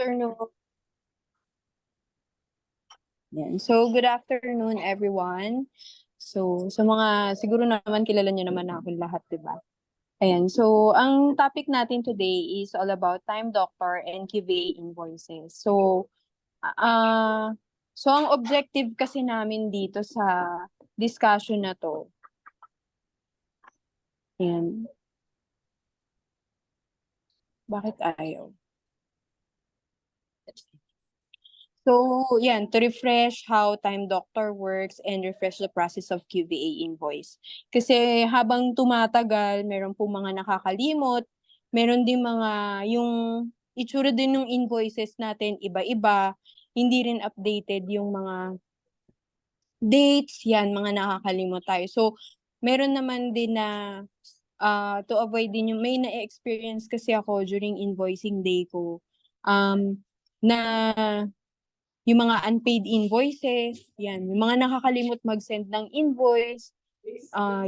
afternoon. Yan. So, good afternoon, everyone. So, sa mga, siguro naman kilala niyo naman ako lahat, di ba? Ayan. So, ang topic natin today is all about Time Doctor and QVA invoices. So ang objective kasi namin dito sa discussion na to, ayan. Bakit ayaw? So, yan, to refresh how Time Doctor works and refresh the process of QVA invoice. Kasi habang tumatagal, meron po mga nakakalimot, meron din mga, yung itsura din ng invoices natin, iba-iba, hindi rin updated yung mga dates, yan, mga nakakalimot tayo. So, meron naman din na, to avoid din yung, may na-experience kasi ako during invoicing day ko, na yung mga unpaid invoices, yan, yung mga nakakalimot mag-send ng invoice,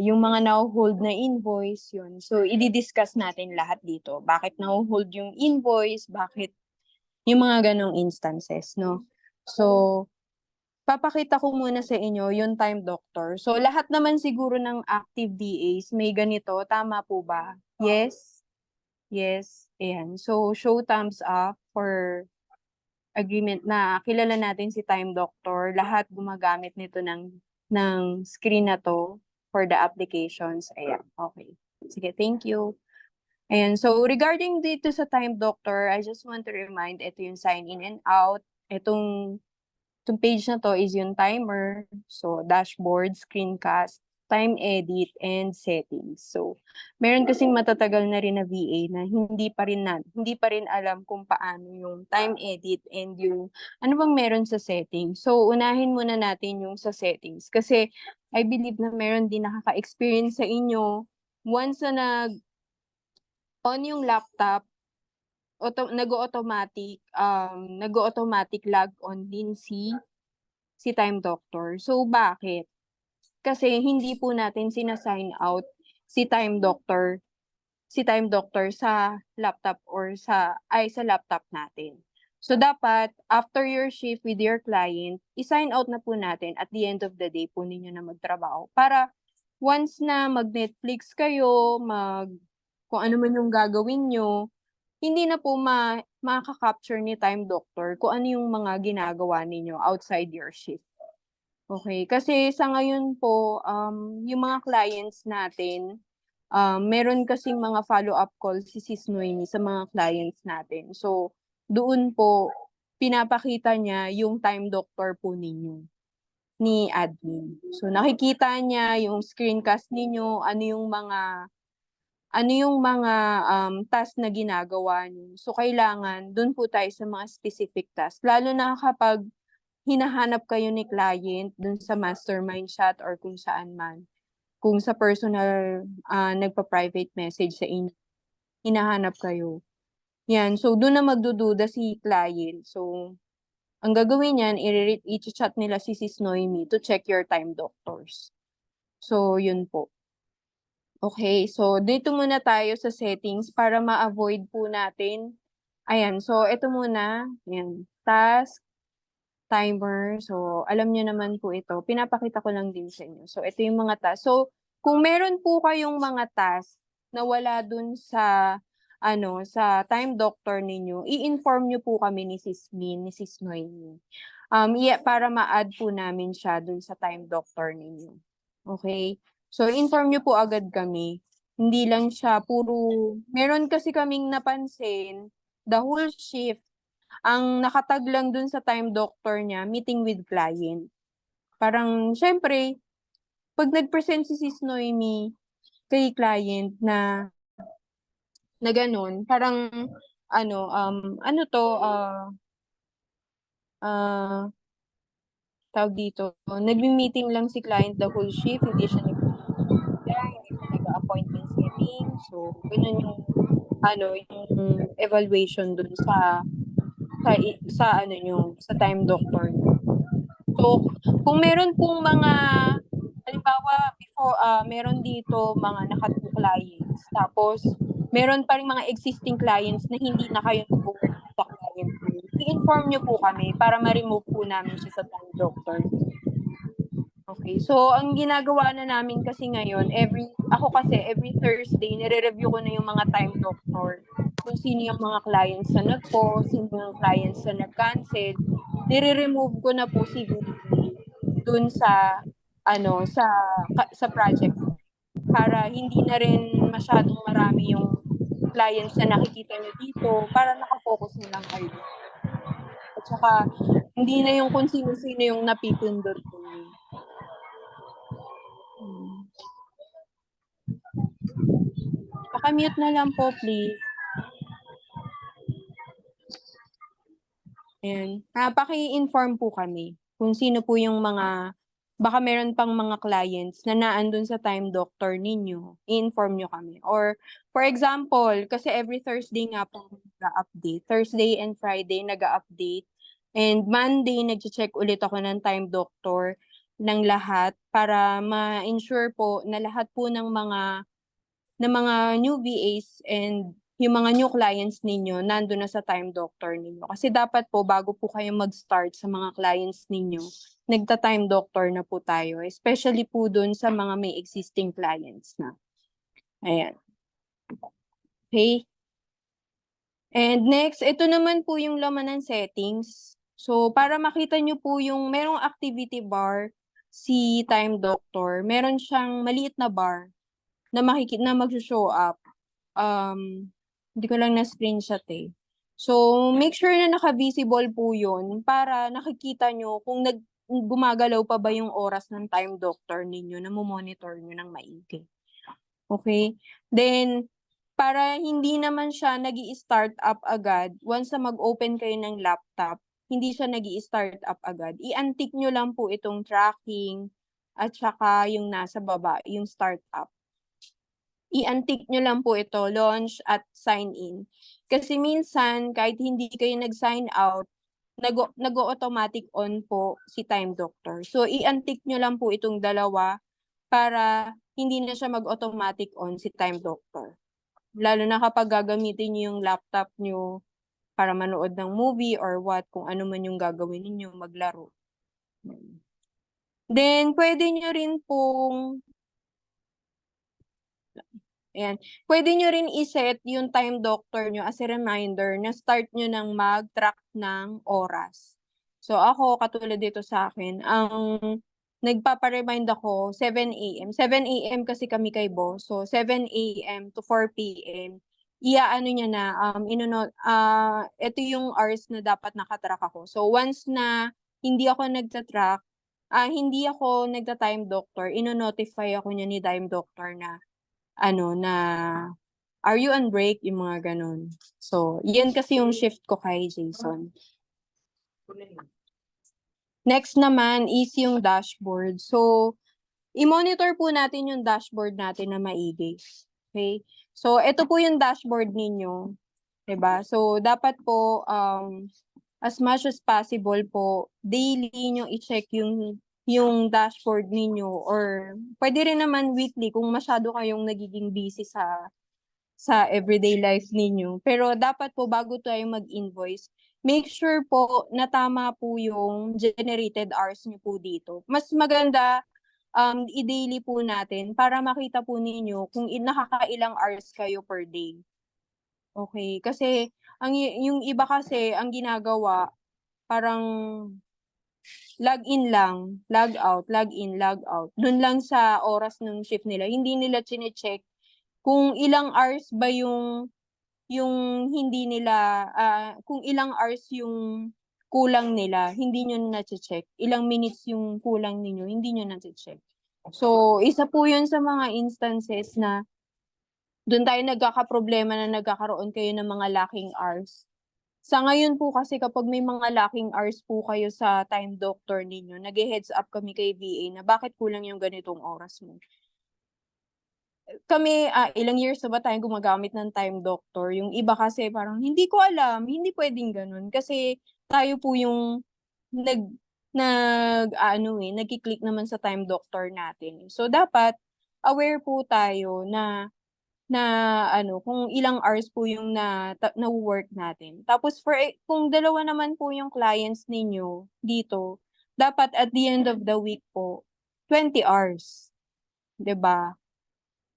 yung mga now-hold na invoice, yun. So, i-discuss natin lahat dito. Bakit now-hold yung invoice, bakit yung mga ganong instances, no? So, papakita ko muna sa inyo yung Time Doctor. So, lahat naman siguro ng active DAs may ganito. Tama po ba? Yes? Yes. Ayan. So, show thumbs up for agreement na kilala natin si Time Doctor. Lahat gumagamit nito ng screen na to for the applications. Ayan. Okay. Sige, thank you. Ayan. So, regarding dito sa Time Doctor, I just want to remind, ito yung sign in and out. Itong page na to is yung timer, so dashboard, screencast, time edit, and settings. So, meron kasing matatagal na rin na VA na hindi pa rin alam kung paano yung time edit and yung ano bang meron sa settings. So, unahin muna natin yung sa settings kasi I believe na meron din nakaka-experience sa inyo once na nag-on yung laptop, nag-automatic log on din si Time Doctor. So, bakit? Kasi hindi po natin sina-sign out si Time Doctor sa laptop or sa laptop natin. So, dapat, after your shift with your client, i-sign out na po natin at the end of the day po ninyo na magtrabaho. Para once na mag-Netflix kayo, kung ano man yung gagawin nyo, hindi na po makaka-capture ni Time Doctor kung ano yung mga ginagawa ninyo outside your shift. Okay, kasi sa ngayon po, yung mga clients natin, meron kasing mga follow-up calls si Sis Noemi sa mga clients natin. So, doon po, pinapakita niya yung Time Doctor po ninyo ni admin. So, nakikita niya yung screencast ninyo, ano yung mga task na ginagawa niyo. So, kailangan, dun po tayo sa mga specific task. Lalo na kapag hinahanap kayo ni client dun sa mastermind chat or kung saan man. Kung sa personal, nagpa-private message sa inyo, hinahanap kayo. Yan. So, dun na magdududa si client. So, ang gagawin niyan, i-chat nila si Sis Noemi to check your Time Doctors. So, yun po. Okay, so dito muna tayo sa settings para ma-avoid po natin. Ayan, so ito muna, ayan, task, timer. So, alam niyo naman po ito. Pinapakita ko lang din sa inyo. So, ito yung mga task. So, kung meron po kayong mga task na wala dun sa sa Time Doctor ninyo, i-inform niyo po kami ni Sis Min, ni Sis Noemi. Para ma-add po namin siya dun sa Time Doctor ninyo. Okay? So, inform niyo po agad kami. Hindi lang siya puro, meron kasi kaming napansin, the whole shift, ang nakatag lang dun sa Time Doctor niya, meeting with client. Parang, syempre, pag nag-present si Sis Noemi kay client na ganun, parang, tawag dito, nag-meeting lang si client the whole shift, hindi siya nag-appointment setting. So, ganun yung evaluation dun sa Time Doctor. So, kung meron pong mga, halimbawa, meron dito mga naka-2 clients, tapos, meron pa rin mga existing clients na hindi na kayo nag-work sa client i-inform niyo po kami para ma-remove po namin siya sa Time Doctor. Okay, so ang ginagawa na namin kasi ngayon, ako kasi every Thursday, nire-review ko na yung mga Time Doctor. Kung sino yung mga clients na nag-post, sino yung clients na nag-cancel, nire-remove ko na po si VP dun sa sa project para hindi na rin masyadong marami yung clients na nakikita nyo dito para nakafocus na lang kayo. At saka hindi na yung kung sino-sino yung napipindot ninyo. Paka-mute na lang po, please. Ayan. Paki-inform po kami kung sino po yung baka meron pang mga clients na naandun sa Time Doctor ninyo. I-inform nyo kami. Or, for example, kasi every Thursday nga po nag-update. Thursday and Friday nag-update. And Monday, nag-check ulit ako ng Time Doctor ng lahat para ma-ensure po na lahat po ng mga new VAs and yung mga new clients ninyo nando na sa Time Doctor ninyo. Kasi dapat po bago po kayo mag-start sa mga clients ninyo, nagta-Time Doctor na po tayo. Especially po dun sa mga may existing clients na. Ayan. Okay. And next, ito naman po yung laman ng settings. So, para makita nyo po yung merong activity bar si Time Doctor. Meron siyang maliit na bar na mag-show up. Hindi ko lang na-screenshot eh. So, make sure na naka-visible po yun para nakikita nyo kung gumagalaw pa ba yung oras ng Time Doctor ninyo na monitor nyo ng maigi. Okay? Then, para hindi naman siya nag-i-start up agad, once na mag-open kayo ng laptop, hindi siya nag-i-start up agad. I-untick nyo lang po itong tracking at saka yung nasa baba, yung start up. I-untick nyo lang po ito, launch at sign in. Kasi minsan, kahit hindi kayo nag-sign out, nag-automatic on po si Time Doctor. So, i-untick nyo lang po itong dalawa para hindi na siya mag-automatic on si Time Doctor. Lalo na kapag gagamitin nyo yung laptop nyo para manood ng movie or what, kung ano man yung gagawin ninyo, maglaro. Then, pwede nyo rin pong ayan. Pwede nyo rin iset yung Time Doctor nyo as a reminder na start nyo nang mag-track ng oras. So ako, katulad dito sa akin, ang nagpaparemind ako 7 a.m. 7 a.m. kasi kami kay boss. So 7 a.m. to 4 p.m. Iaano niya na, ito yung hours na dapat nakatrack ako. So once na hindi ako nagtatrack, hindi ako nagta-Time Doctor, ino-notify ako niya ni Time Doctor na are you on break? Yung mga ganun. So, yan kasi yung shift ko kay Jason. Next naman is yung dashboard. So, i-monitor po natin yung dashboard natin na maigi. Okay? So, ito po yung dashboard ninyo. Diba? So, dapat po, as much as possible po, daily nyo i-check yung dashboard ninyo or pwede rin naman weekly kung masyado kayong nagiging busy sa everyday life ninyo. Pero dapat po bago tayo mag-invoice, make sure po na tama po yung generated hours nyo po dito. Mas maganda i-daily po natin para makita po ninyo kung nakakailang hours kayo per day. Okay, kasi yung iba kasi ang ginagawa parang log in lang, log out, log in, log out. Doon lang sa oras ng shift nila. Hindi nila chine-check kung ilang hours ba yung hindi nila, kung ilang hours yung kulang nila, hindi nyo na-check. Ilang minutes yung kulang ninyo, hindi nyo na-check. So, isa po yun sa mga instances na doon tayo nagkakaproblema na nagkakaroon kayo ng mga lacking hours. Sa ngayon po kasi kapag may mga lacking hours po kayo sa Time Doctor ninyo, nag-heads up kami kay VA na bakit kulang yung ganitong oras mo. Kami, ilang years na ba tayong gumagamit ng Time Doctor? Yung iba kasi parang, hindi ko alam, hindi pwedeng ganun. Kasi tayo po yung nagki-click naman sa Time Doctor natin. So, dapat aware po tayo na kung ilang hours po yung na-work natin. Tapos kung dalawa naman po yung clients ninyo dito, dapat at the end of the week po, 20 hours, 'di ba?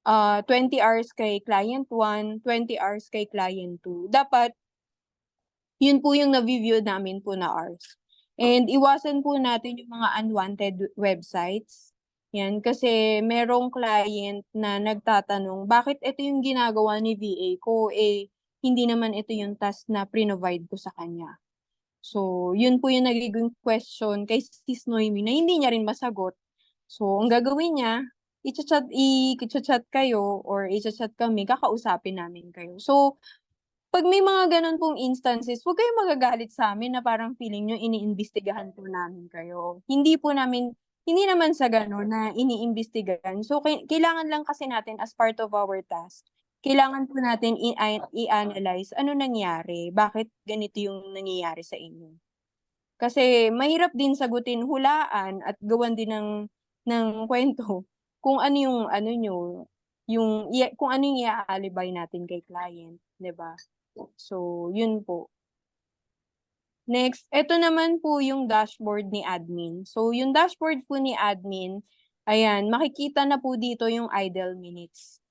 20 hours kay client 1, 20 hours kay client 2. Dapat yun po yung na-view namin po na hours. And iwasan po natin yung mga unwanted websites. Yan, kasi merong client na nagtatanong, bakit ito yung ginagawa ni VA ko? Hindi naman ito yung task na pre-provide ko sa kanya. So, yun po yung nagiging question kay Sis Noemi na hindi niya rin masagot. So, ang gagawin niya, i-chat kayo or i-chat kami, kakausapin namin kayo. So, pag may mga ganun pong instances, huwag kayong magagalit sa amin na parang feeling nyo iniimbestigahan po namin kayo. Hindi naman sa ganun na iniimbestigahan. So, kailangan lang kasi natin as part of our task, kailangan po natin i-analyze ano nangyari, bakit ganito yung nangyayari sa inyo. Kasi mahirap din sagutin, hulaan at gawan din ng kwento kung ano yung ano nyo, kung ano yung i-aalibay natin kay client, 'di ba? So, yun po. Next, ito naman po yung dashboard ni admin. So, yung dashboard po ni admin, ayan, makikita na po dito yung idle minutes.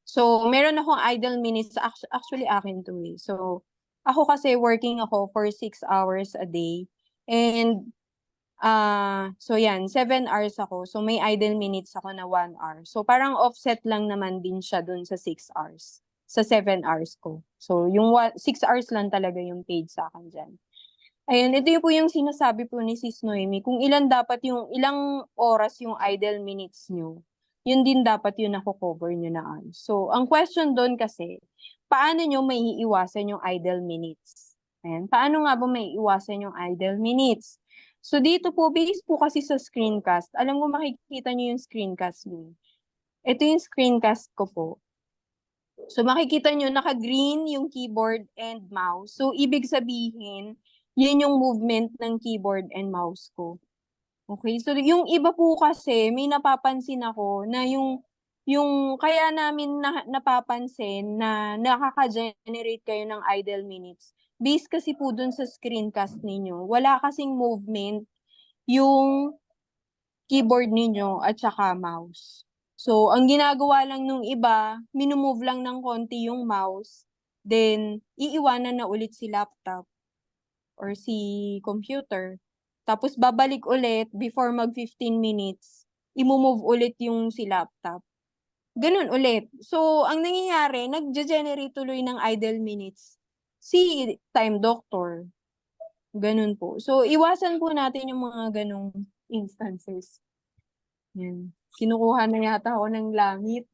So, meron akong idle minutes. Actually, akin to eh. So, ako kasi working ako for 6 hours a day. And, so yan, 7 hours ako. So, may idle minutes ako na 1 hour. So, parang offset lang naman din siya dun sa 6 hours. Sa 7 hours ko. So, yung 6 hours lang talaga yung paid sa akin dyan. Ayun, ito yung po yung sinasabi po ni Sis Noemi. Kung ilang oras yung idle minutes nyo, yun din dapat yung nako-cover nyo na hours. So, ang question doon kasi, paano nyo may iiwasan yung idle minutes? Ayan, paano nga ba may iwasan yung idle minutes? So, dito po, based po kasi sa screencast, alam mo makikita nyo yung screencast nyo. Ito yung screencast ko po. So, makikita nyo, naka-green yung keyboard and mouse. So, ibig sabihin, yun yung movement ng keyboard and mouse ko. Okay, so yung iba po kasi, may napapansin ako na yung kaya namin napapansin na nakaka-generate kayo ng idle minutes. Based kasi po dun sa screencast ninyo, wala kasing movement yung keyboard ninyo at saka mouse. So, ang ginagawa lang nung iba, minumove lang ng konti yung mouse, then iiwanan na ulit si laptop or si computer. Tapos babalik ulit before mag 15 minutes, i-move ulit yung si laptop. Ganun ulit. So, ang nangyayari, nag-generate tuloy ng idle minutes si Time Doctor. Ganun po. So, iwasan po natin yung mga ganung instances. Yan. Kinukuha na yata ako ng langit.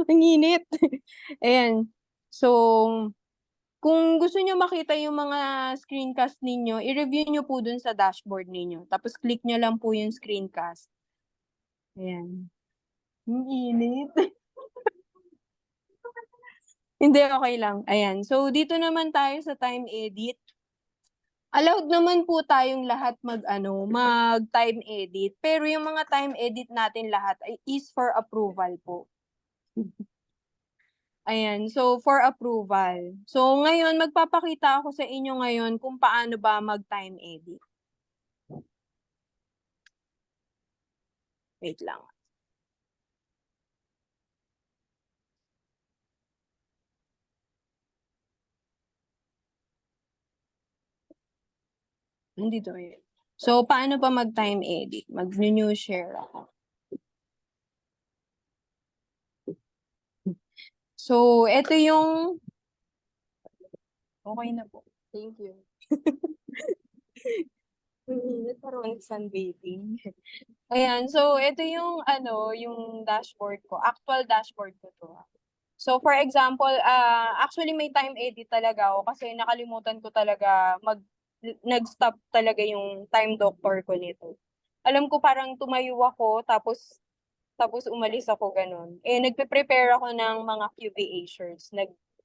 Ang init. Ayan. So, kung gusto nyo makita yung mga screencast ninyo, i-review nyo po dun sa dashboard ninyo. Tapos click nyo lang po yung screencast. Ayan. Ang init. Hindi, okay lang. Ayan. So, dito naman tayo sa time edit. Allowed naman po tayong lahat mag-time edit. Pero yung mga time edit natin lahat is for approval po. Ayan, so for approval. So ngayon, magpapakita ako sa inyo ngayon kung paano ba mag-time edit. Wait lang. Nandito yun. So, paano pa mag-time edit? Mag-new share ako. So, ito yung... Okay na po. Thank you. Parang sunbathing. Ayan, so ito yung yung dashboard ko. Actual dashboard ko to. So for example, actually may time edit talaga ako kasi nakalimutan ko talaga nag-stop talaga yung time doctor ko nito. Alam ko parang tumayo ako tapos umalis ako ganun. Nagpe-prepare ako ng mga QBA shirts.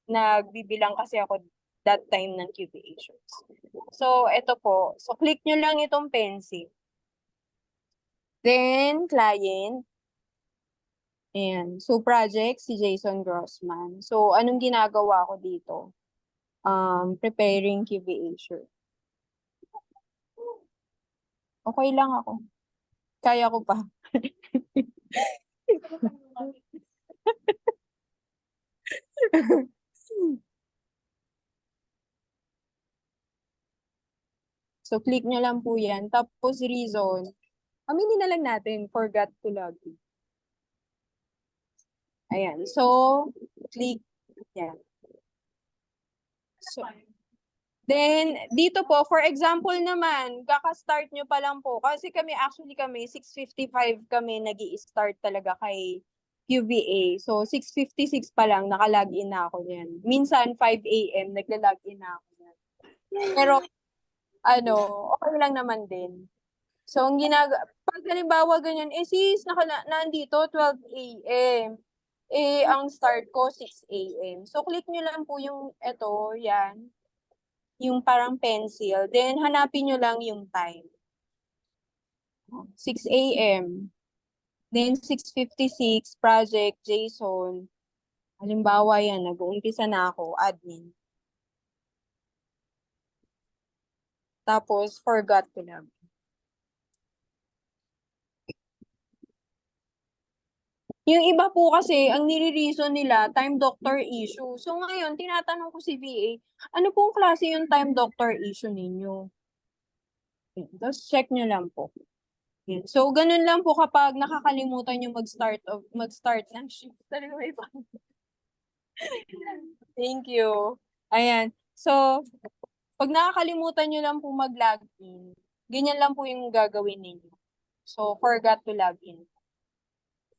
Nagbibilang kasi ako that time ng QBA shirts. So ito po. So click nyo lang itong pencil. Then client. Ayan. So, project si Jason Grossman. So, anong ginagawa ko dito? Preparing QBA, sure. Okay lang ako. Kaya ko pa. So, click nyo lang po yan. Tapos, reason. Aminin na lang natin, forgot to log in. Ayan. So, click. Yan. So, then, dito po, for example naman, kaka-start nyo pa lang po. Kasi kami, 6:55 kami nag start talaga kay QVA. So, 6:56 pa lang, naka-login na ako yan. Minsan, 5 a.m., nagla-login na ako yan. Pero, okay lang naman din. So, pag halimbawa ganyan, sis, nandito 12 a.m. Ang start ko 6 a.m. So, click nyo lang po yung, yan, yung parang pencil. Then, hanapin nyo lang yung time. 6 a.m. Then, 6:56, project, Jason. Halimbawa yan, nag-uumpisa na ako, admin. Tapos, forgot to log. Yung iba po kasi, ang nire-reason nila, time doctor issue. So ngayon, tinatanong ko si VA, ano pong klase yung time doctor issue ninyo? Tapos check nyo lang po. Yan. So ganun lang po kapag nakakalimutan yung mag-start ng shift. Talaga may iba. Thank you. Ayan. So, pag nakakalimutan nyo lang po mag-login, ganyan lang po yung gagawin ninyo. So, forgot to log in.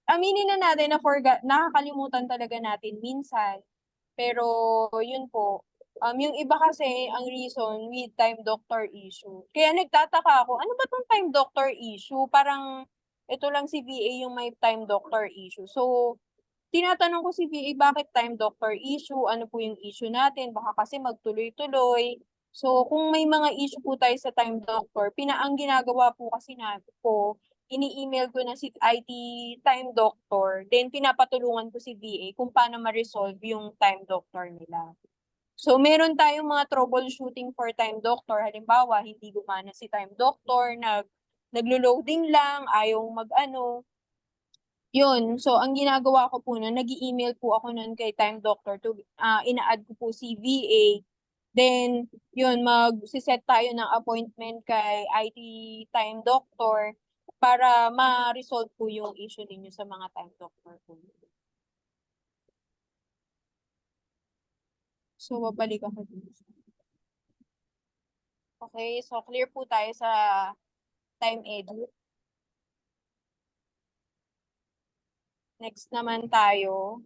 Aminin na natin na nakakalimutan talaga natin minsan. Pero, yun po. Yung iba kasi, ang reason with time doctor issue. Kaya nagtataka ako, ano ba tong time doctor issue? Parang, ito lang si VA yung may time doctor issue. So, tinatanong ko si VA, bakit time doctor issue? Ano po yung issue natin? Baka kasi magtuloy-tuloy. So, kung may mga issue po tayo sa time doctor, ang ginagawa po kasi natin po, ini-email ko na si IT time doctor, then pinapatulungan ko si VA kung paano ma-resolve yung time doctor nila. So, meron tayong mga troubleshooting for time doctor. Halimbawa, hindi gumana si time doctor, naglo-loading lang, ayaw yun. So, ang ginagawa ko po nun, nag-email po ako nun kay time doctor to, ina-add ko po si VA. Then, yun, mag-set tayo ng appointment kay IT time doctor para ma-resolve po yung issue ninyo sa mga time doctor po. So, babalik ako dun. Okay, so clear po tayo sa time edit. Next naman tayo.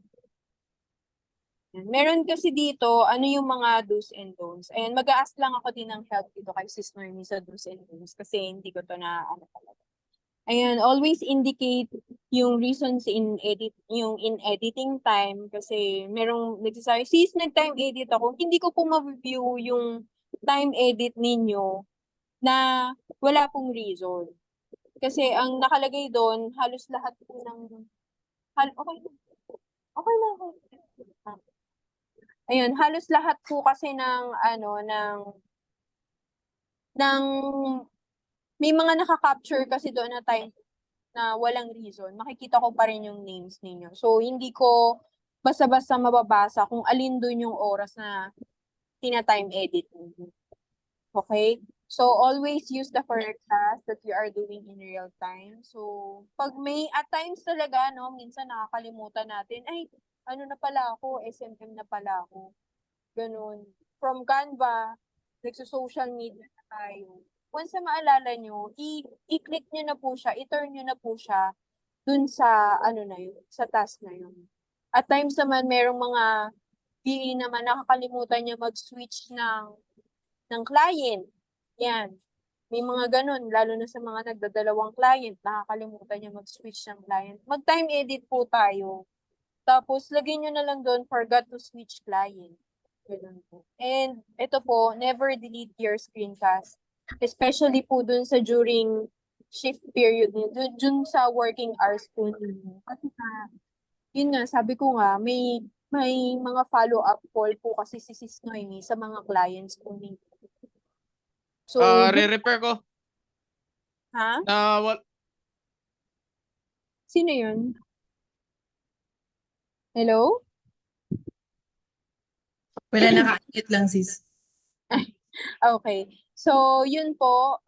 Meron kasi dito, ano yung mga do's and don'ts. Ayan, mag-a-ask lang ako din ng help dito kay Sis Noemi sa do's and don'ts kasi hindi ko to na talaga. Ayan, always indicate yung reasons yung in editing time kasi merong nagsasabi, sis, nag-time edit ako. Hindi ko po ma-review yung time edit ninyo na wala pong reason. Kasi ang nakalagay doon, halos lahat po okay, okay na ako. Ayun, halos lahat po kasi ng may mga naka-capture kasi doon na time na walang reason. Makikita ko pa rin yung names ninyo. So, hindi ko basta-basta mababasa kung alin doon yung oras na tina-time edit ninyo. Okay? So, always use the correct task that you are doing in real time. So, pag at times talaga, no, minsan nakakalimutan natin, ay, ano na pala ako, SMM na pala ako. Ganun. From Canva, nagso-social media na tayo. Once na maalala nyo, i-click nyo na po siya, i-turn nyo na po siya dun sa, na yun, sa task na yun. At times naman, merong mga PE naman nakakalimutan niya mag-switch ng client. Yan. May mga ganun, lalo na sa mga nagdadalawang client, nakakalimutan niya mag-switch ng client. Mag-time edit po tayo. Tapos, lagyan nyo na lang doon, forgot to switch client. Ganun po. And ito po, never delete your screencast. Especially po dun sa during shift period niyo, dun sa working hours po ninyo. Kasi Yun nga, sabi ko nga, may mga follow-up call po kasi si Sis Noemi sa mga clients po ni. So, Re-repair ko ha? na Sino yun? Hello? Wala, naka-unmute lang, sis. Okay. So, yun po,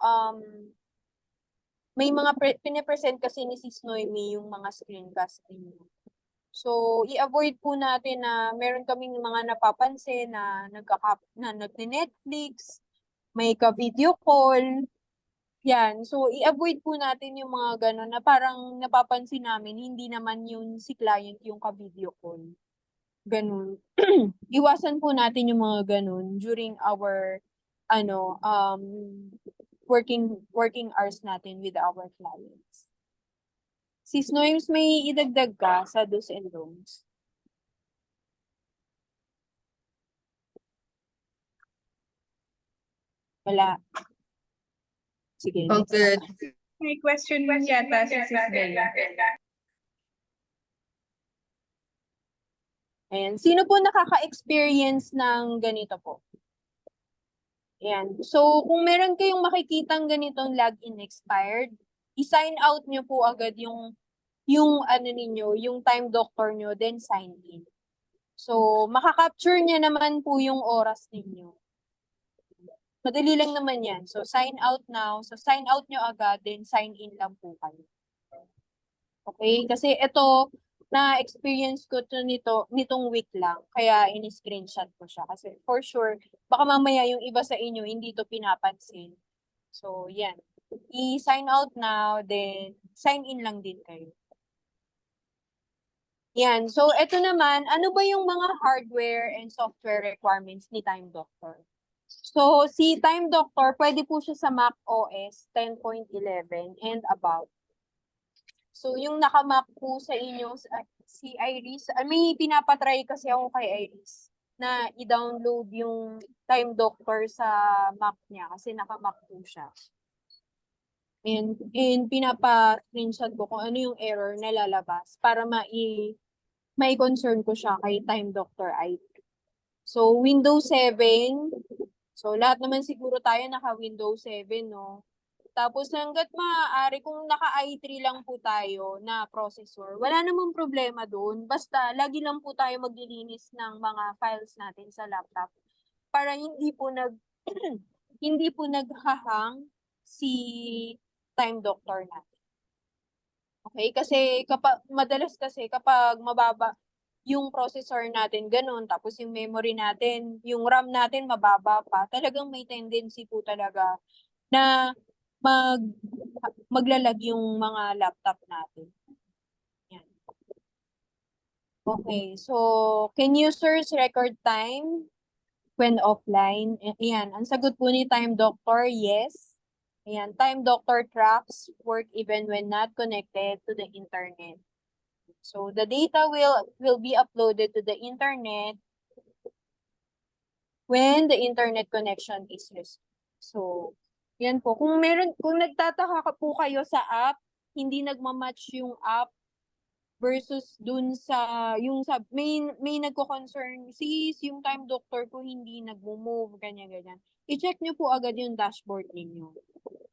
may mga pinipresent kasi ni Sis Noemi yung mga screencasting. So, i-avoid po natin na meron kaming mga napapansin na nagne-Netflix, may ka-video call. Yan. So, i-avoid po natin yung mga gano'n na parang napapansin namin, hindi naman yun si client yung ka-video call. Ganun. Iwasan po natin yung mga ganun during our ano working hours natin with our clients. Sis Noems, may idagdag ka sa do's and don'ts? Wala. Sige. All next good. naman. May question yata si Sis Bella. Ayan. Sino po nakaka-experience ng ganito po? Ayan. So, kung meron kayong makikitang ganitong login expired, i-sign out nyo po agad yung ano ninyo, yung time doctor nyo, then sign in. So, makakapture niya naman po yung oras ninyo. Madali lang naman yan. So, sign out now. So, sign out nyo agad, then sign in lang po kayo. Okay? Kasi ito, na-experience ko to nitong week lang. Kaya in-screenshot ko siya. Kasi for sure, baka mamaya yung iba sa inyo, hindi to pinapansin. So, yan. I-sign out now, then sign in lang din kayo. Yan. So, ito naman, ano ba yung mga hardware and software requirements ni Time Doctor? So, si Time Doctor, pwede po siya sa Mac OS 10.11 and above. So, yung naka-Mac po sa inyo, si Iris, may pinapatry kasi ako kay Iris na i-download yung Time Doctor sa Mac niya kasi naka-Mac po siya. And pinapa-screenshot ko kung ano yung error na lalabas para may concern ko siya kay Time Doctor IT. So, Windows 7. So, lahat naman siguro tayo naka-Windows 7, no? Tapos, hanggat maaari, kung naka-i3 lang po tayo na processor, wala namang problema doon. Basta, lagi lang po tayo maglilinis ng mga files natin sa laptop para hindi po hindi po naghahang si Time Doctor natin. Okay? Kasi madalas kasi kapag mababa yung processor natin ganun, tapos yung memory natin, yung RAM natin mababa pa, talagang may tendency po talaga na maglalag yung mga laptop natin. Yan. Okay, so can users record time when offline? Ayan, ang sagot po ni Time Doctor, yes. Ayan, Time Doctor tracks work even when not connected to the internet. So the data will be uploaded to the internet when the internet connection is restored. So, yan po. Kung nagtataka ka po kayo sa app, hindi nagmamatch yung app versus dun sa, may nagko-concern, sis, yung Time Doctor ko hindi nagmo-move, ganyan. I-check nyo po agad yung dashboard ninyo.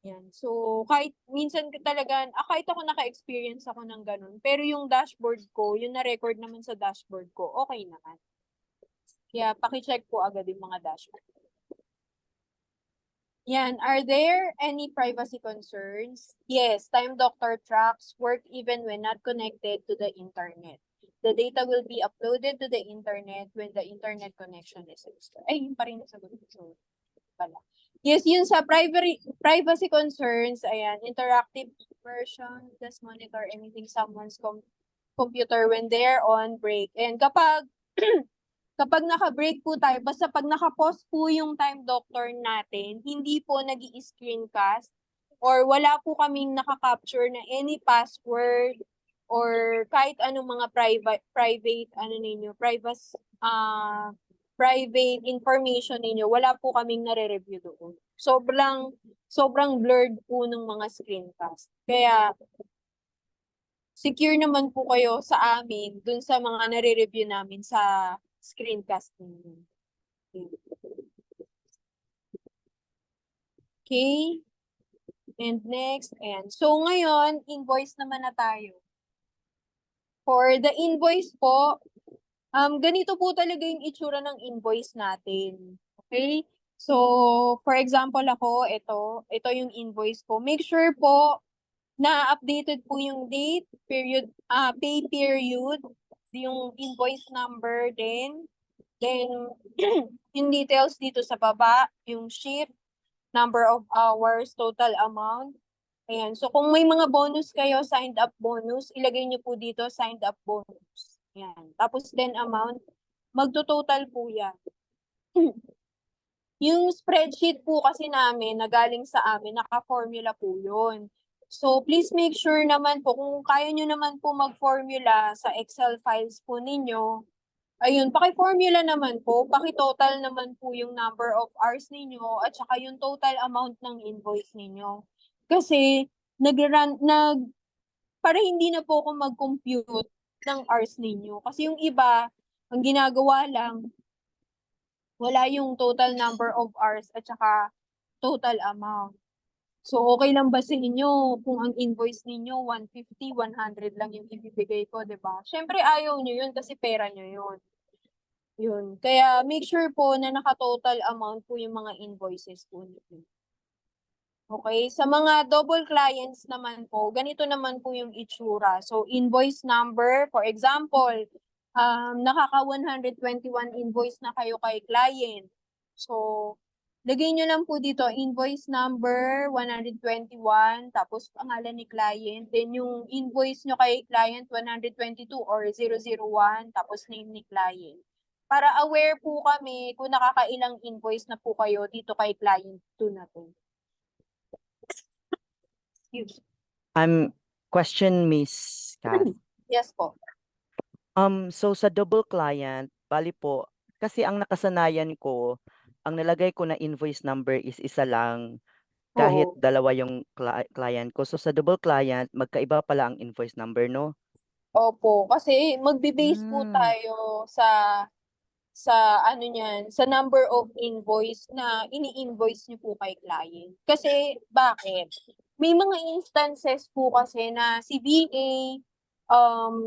Yan. So, kahit minsan talaga, kahit ako naka-experience ako ng ganun, pero yung dashboard ko, yung na-record naman sa dashboard ko, okay naman. Kaya, paki-check po agad yung mga dashboard. Yan. Are there any privacy concerns? Yes. Time Doctor tracks work even when not connected to the internet. The data will be uploaded to the internet when the internet connection is restored. Ay, yun pa rin nasagot ko. So, pala. Yes, yun sa privacy concerns, ayan, interactive version, does monitor anything someone's computer when they're on break. And kapag naka-break po tayo, basta pag naka-pause po yung Time Doctor natin, hindi po nag-i-screencast or wala po kaming naka-capture na any password or kahit anong mga private information ninyo, wala po kaming nare-review doon. Sobrang blurred po ng mga screencast. Kaya secure naman po kayo sa amin dun sa mga nare-review namin sa screencasting. Okay? And next, ayan. So ngayon, invoice naman na tayo. For the invoice po, ganito po talaga yung itsura ng invoice natin. Okay? So, for example ako, ito yung invoice ko. Make sure po na updated po yung date, period, pay period, yung invoice number din. Then, yung details dito sa baba, yung shift, number of hours, total amount. Ayan. So, kung may mga bonus kayo, signed up bonus, ilagay nyo po dito, signed up bonus. Ayan. Tapos then amount, magto-total po yan. Yung spreadsheet po kasi namin, na galing sa amin, naka-formula po yun. So, please make sure naman po, kung kaya nyo naman po mag-formula sa Excel files po ninyo, ayun, paki-formula naman po, paki-total naman po yung number of hours ninyo at saka yung total amount ng invoice ninyo. Kasi, para hindi na po ako mag-compute ng hours ninyo. Kasi yung iba, ang ginagawa lang, wala yung total number of hours at saka total amount. So, okay lang ba sa inyo kung ang invoice ninyo 150, 100 lang yung ibibigay ko, di ba? Syempre, ayaw nyo yun kasi pera nyo yun. Yun. Kaya make sure po na naka-total amount po yung mga invoices po ninyo. Okay, sa mga double clients naman po, ganito naman po yung itsura. So, invoice number, for example, nakaka 121 invoice na kayo kay client. So, lagay nyo lang po dito, invoice number 121, tapos pangalan ni client. Then, yung invoice nyo kay client 122 or 001, tapos name ni client. Para aware po kami kung nakakailang invoice na po kayo dito kay client 2 na to. Question, Miss Kath. Yes po. So sa double client, bali po, kasi ang nakasanayan ko, ang nalagay ko na invoice number is isa lang, kahit Oo. dalawa yung client ko. So sa double client, magkaiba pala ang invoice number, no? Opo, kasi magbe-base po Hmm. tayo sa ano niyan, sa number of invoice na ini-invoice niyo po kay client. Kasi bakit? May mga instances po kasi na si VA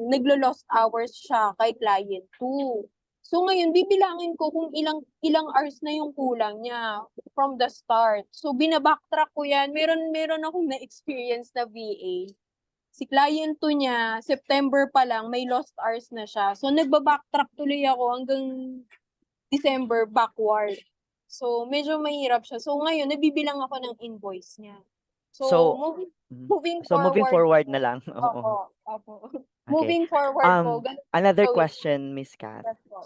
naglo-lost hours siya kay client 2. So ngayon bibilangin ko kung ilang hours na yung kulang niya from the start. So bina-backtrack ko 'yan. Meron akong na-experience na VA. Si client 2 niya, September pa lang, may lost hours na siya. So, nagba-backtrack tuloy ako hanggang December backward. So, medyo mahirap siya. So, ngayon, nabibilang ako ng invoice niya. So, So, moving So moving forward forward na lang. Oo. opo. Okay. Moving forward po, ganun Another gawin. question, Miss Kath. Yes po.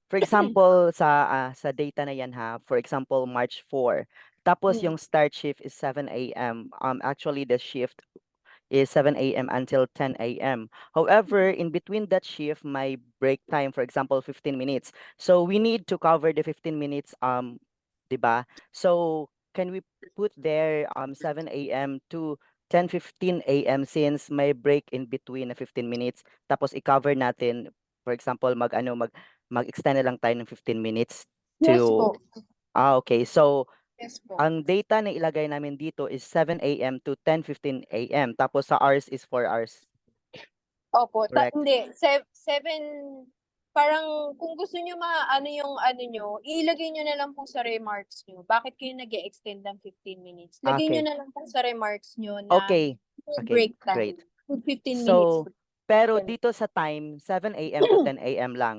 For example, sa data na yan ha, for example, March 4. Tapos yung start shift is 7 a.m. Actually, the shift is 7 a.m. until 10 a.m. However, in between that shift, my break time, for example, 15 minutes. So we need to cover the 15 minutes, diba? So can we put there 7 a.m. to 10:15 a.m. since may break in between na 15 minutes, tapos i-cover natin, for example, mag-extend na lang tayo ng 15 minutes Yes to po. okay. So Yes po. ang data na ilagay namin dito is 7 a.m. to 10:15 a.m. Tapos sa hours is 4 hours. Opo, Correct. hindi. 7, parang kung gusto nyo maano yung ano nyo, ilagay nyo na lang po sa remarks nyo. Bakit kayo nag-extend ng 15 minutes? Lagay nyo Okay. na lang po sa remarks nyo na Okay. food Okay, break time. great. Food 15 minutes. So, pero Ganun. dito sa time, 7 a.m. to 10 a.m. lang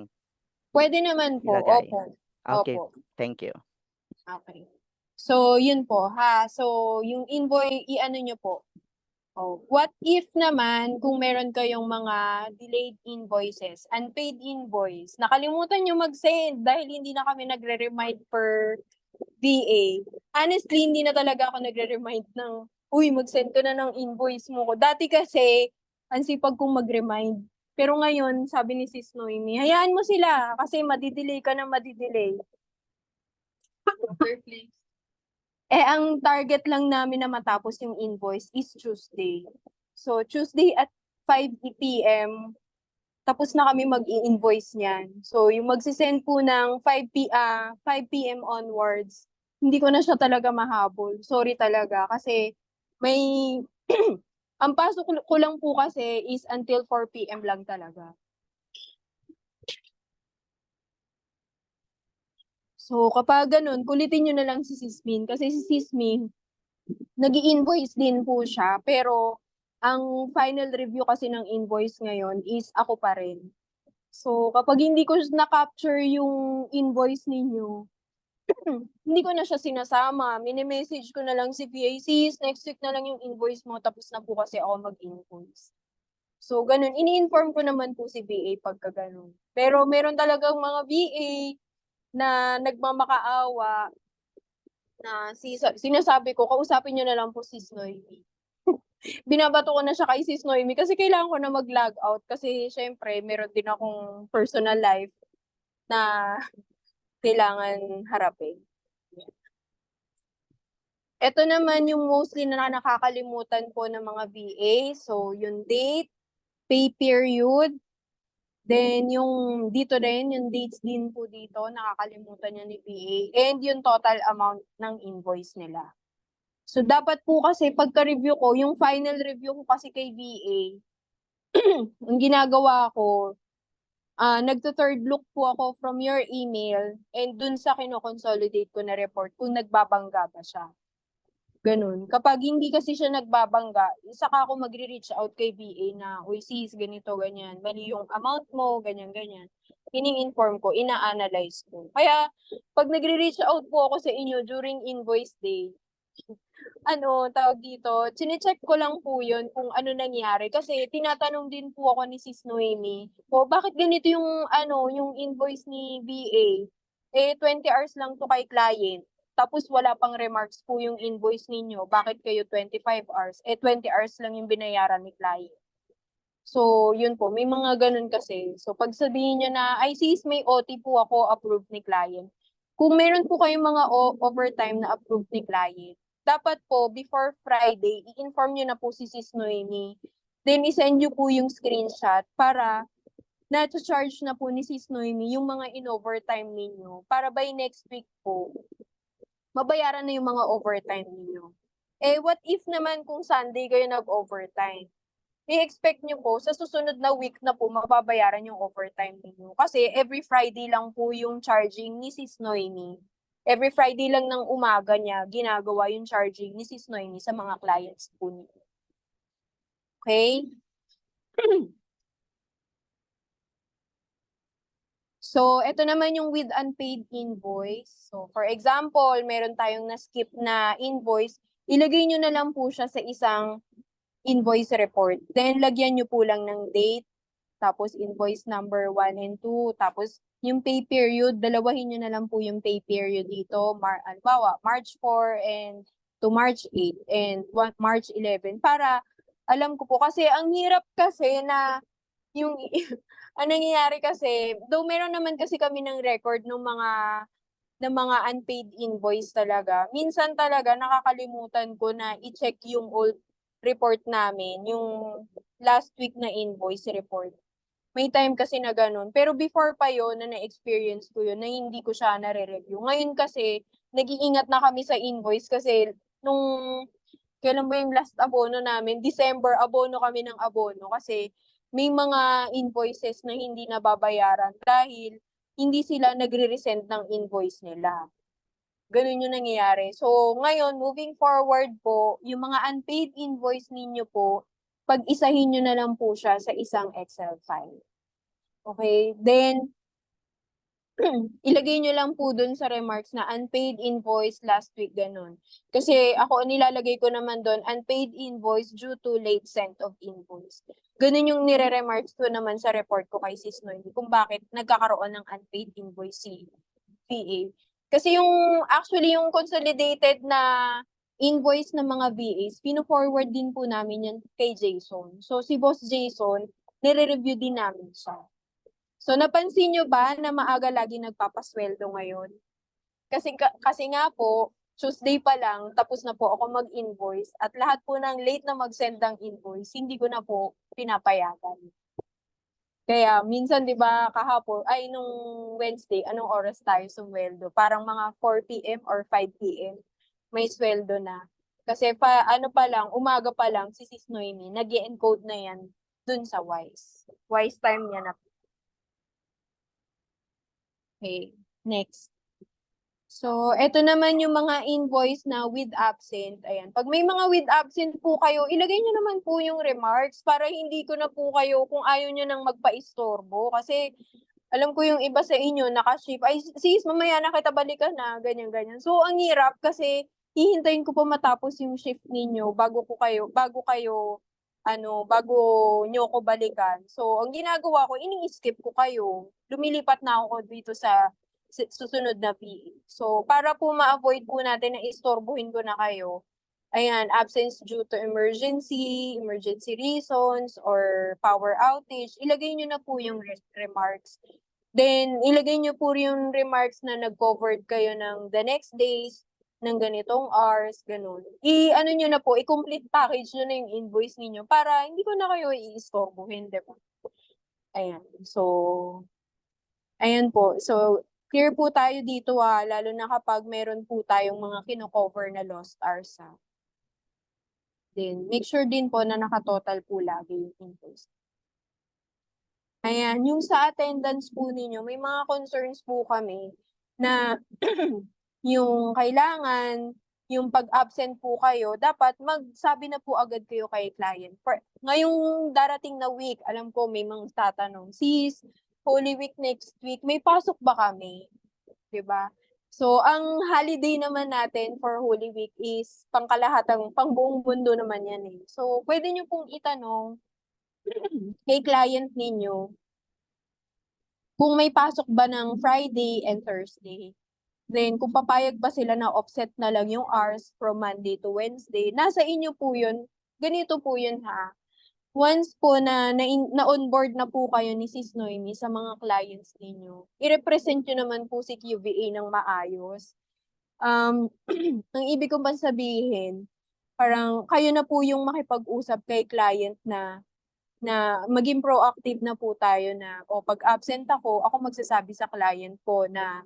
Pwede naman po. ilagay. Opo. Okay, Opo. thank you. Okay. So, yun po ha. So, yung invoice, i-ano nyo po. Oh, what if naman kung meron kayong mga delayed invoices, unpaid invoice, nakalimutan nyo mag-send dahil hindi na kami nagre-remind per VA. Honestly, hindi na talaga ako nagre-remind ng, uy, mag-send ko na ng invoice mo ko. Dati kasi, ang sipag kong mag-remind. Pero ngayon, sabi ni Sis Noemi, hayaan mo sila kasi madidelay ka na madidelay. Please. Ang target lang namin na matapos yung invoice is Tuesday. So, Tuesday at 5 PM, tapos na kami mag-i-invoice niyan. So, yung magsisend po ng 5 PM onwards, hindi ko na siya talaga mahabol. Sorry talaga kasi may ang pasok ko lang po kasi is until 4 PM lang talaga. So, kapag ganun, kulitin nyo na lang si Sismin. Kasi si Sismin, nag-i-invoice din po siya. Pero, ang final review kasi ng invoice ngayon is ako pa rin. So, kapag hindi ko na-capture yung invoice ninyo, hindi ko na siya sinasama. Mini-message ko na lang si PACs, next week na lang yung invoice mo, tapos na po kasi ako mag-invoice. So, ganun. Ini-inform ko naman po si VA pagka ganun. Pero meron talagang mga VA na nagmamakaawa na sinasabi ko, kausapin nyo na lang po Sis Noemi. Binabato ko na siya kay Sis Noemi kasi kailangan ko na mag-log out kasi syempre meron din akong personal life na kailangan harapin. Ito naman yung mostly na nakakalimutan po ng mga VA. So, yung date, pay period, then yung dito din, yung dates din po dito, nakakalimutan niya ni VA, and yung total amount ng invoice nila. So, dapat po kasi pagka-review ko, yung final review ko kasi kay VA, ang ginagawa ko, nagto-third look po ako from your email and dun sa kino-consolidate ko na report kung nagbabangga ba siya. Ganun. Kapag hindi kasi siya nagbabangga, saka ako magre-reach out kay VA na, uy sis, ganito, ganyan. Mali yung amount mo, ganyan, ganyan. Ini-inform ko, ina-analyze ko. Kaya, pag nagre-reach out po ako sa inyo during invoice day, tawag dito, chinecheck ko lang po yun kung ano nangyari. Kasi tinatanong din po ako ni Sis Noemi, bakit ganito yung, yung invoice ni VA? 20 hours lang to kay client. Tapos wala pang remarks po yung invoice ninyo. Bakit kayo 25 hours? 20 hours lang yung binayaran ni client. So, yun po. May mga ganun kasi. So, pag sabihin nyo na, ay sis, may OT po ako, approved ni client. Kung meron po kayong mga overtime na approved ni client, dapat po, before Friday, i-inform nyo na po si Sis Noemi. Then, isend nyo po yung screenshot para na-charge na po ni Sis Noemi yung mga in-overtime ninyo. Para by next week po, mabayaran na yung mga overtime ninyo. What if naman kung Sunday kayo nag-overtime? I-expect nyo po, sa susunod na week na po, mababayaran yung overtime ninyo. Kasi every Friday lang po yung charging ni Sis Noemi. Every Friday lang ng umaga niya, ginagawa yung charging ni Sis Noemi sa mga clients po niyo. Okay? So, ito naman yung with unpaid invoice. So, for example, meron tayong na-skip na invoice, ilagay nyo na lang po siya sa isang invoice report. Then, lagyan nyo po lang ng date, tapos invoice number 1 and 2, tapos yung pay period, dalawahin nyo na lang po yung pay period dito, March 4 and to March 8 and March 11, para alam ko po, kasi ang hirap kasi na yung ang nangyayari kasi, though meron naman kasi kami ng record ng mga unpaid invoice talaga. Minsan talaga nakakalimutan ko na i-check yung old report namin, yung last week na invoice report. May time kasi na ganun. Pero before pa yon na na-experience ko yun, na hindi ko siya nare-review. Ngayon kasi, nag-iingat na kami sa invoice kasi kailan ba yung last abono namin? December, abono kami ng abono kasi may mga invoices na hindi nababayaran dahil hindi sila nagre-resend ng invoice nila. Ganun yung nangyayari. So, ngayon, moving forward po, yung mga unpaid invoice ninyo po, pag-isahin nyo na lang po siya sa isang Excel file. Okay? Then, ilagay nyo lang po dun sa remarks na unpaid invoice last week, ganun. Kasi ako, nilalagay ko naman dun, unpaid invoice due to late sent of invoice. Ganun yung nire-remarks ko naman sa report ko kay Sis Noemi kung bakit nagkakaroon ng unpaid invoice si VA. Kasi actually yung consolidated na invoice ng mga VAs, pino-forward din po namin yan kay Jason. So si Boss Jason, nire-review din namin siya. So napansin nyo ba na maaga lagi nagpapasweldo ngayon? Kasi nga po, Tuesday pa lang, tapos na po ako mag-invoice at lahat po ng late na mag-send ng invoice, hindi ko na po pinapayagan. Kaya minsan 'di ba kahapon ay nung Wednesday, anong oras tayo sumweldo? Parang mga 4 PM or 5 PM may sweldo na. Kasi ano pa lang, umaga pa lang si Sis Noemi, nag-e-encode na 'yan dun sa WISE. WISE time niya na. Okay, next. So, eto naman yung mga invoice na with absent. Ayan. Pag may mga with absent po kayo, ilagay nyo naman po yung remarks para hindi ko na po kayo kung ayaw nyo nang magpa-istorbo. Kasi alam ko yung iba sa inyo naka-shift. Ay, sis, mamaya na kita balikan na. Ganyan, ganyan. So, ang hirap kasi hihintayin ko pa matapos yung shift ninyo bago nyo ko balikan. So, ang ginagawa ko, ini-skip ko kayo. Lumilipat na ako dito sa susunod na PE. So, para po ma-avoid po natin na istorbohin ko na kayo, ayan, absence due to emergency reasons, or power outage, ilagay nyo na po yung remarks. Then, ilagay nyo po yung remarks na nag-covered kayo ng the next days, ng ganitong hours, ganun. I-ano nyo na po, i-complete package nyo na yung invoice ninyo para hindi ko na kayo i-istorbohin, di ba? Ayan. So, ayan po. So, clear po tayo dito lalo na kapag meron po tayong mga kino-cover na lost hours Then, make sure din po na nakatotal po lagi yung invoice. Ayan, yung sa attendance po ninyo, may mga concerns po kami na yung kailangan, yung pag-absent po kayo, dapat magsabi na po agad kayo kay client. Ngayong darating na week, alam ko may mga tatanong, sis, Holy Week next week, may pasok ba kami? 'Di ba? So, ang holiday naman natin for Holy Week is pangbuong mundo naman yan eh. So, pwede nyo pong itanong kay client ninyo kung may pasok ba ng Friday and Thursday. Then, kung papayag ba sila na offset na lang yung hours from Monday to Wednesday, nasa inyo po yun. Ganito po yun ha. Once po na-onboard na po kayo ni Sis Noemi sa mga clients ninyo, i-represent nyo naman po si QVA ng maayos. Ang ibig kong pa sabihin, parang kayo na po yung makipag-usap kay client na maging proactive na po tayo na pag absent ako magsasabi sa client ko na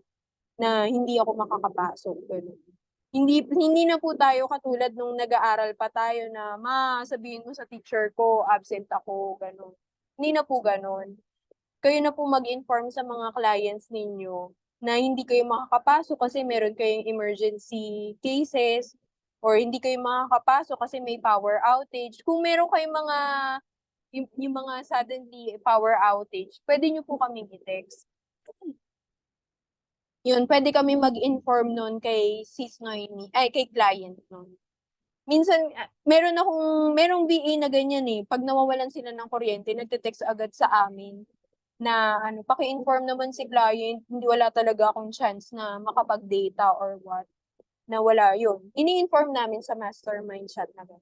hindi ako makakapasok. Ganun. Hindi na po tayo katulad nung nag-aaral pa tayo na sabihin mo sa teacher ko, absent ako, ganun. Hindi na po ganun. Kayo na po mag-inform sa mga clients ninyo na hindi kayo makakapasok kasi meron kayong emergency cases or hindi kayo makakapasok kasi may power outage. Kung meron kayong yung mga suddenly power outage, pwede nyo po kaming i-text. Yun, pwede kami mag-inform nun kay Sis Noemi, kay client nun. Minsan, merong VA na ganyan eh. Pag nawawalan sila ng kuryente, nagte-text agad sa amin na paki-inform naman si client, hindi wala talaga akong chance na makapag-data or what. Na wala yun. Ini-inform namin sa mastermind chat na ganun.